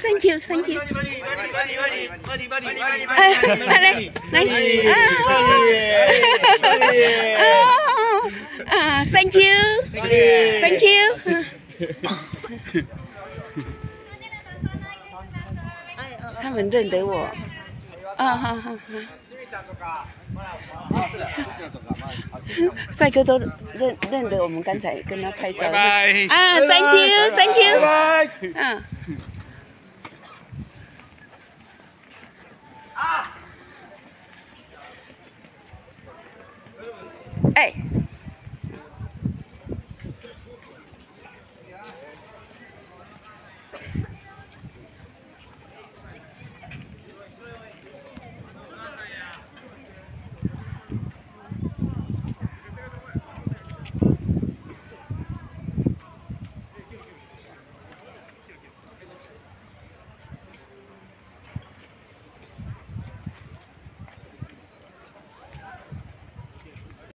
Thank you, thank you. Đây, thank you, thank you. 他们认得我。啊，好好好。帅哥都认得我们刚才跟他拍照。拜拜。啊 ，Thank you，Thank you。啊。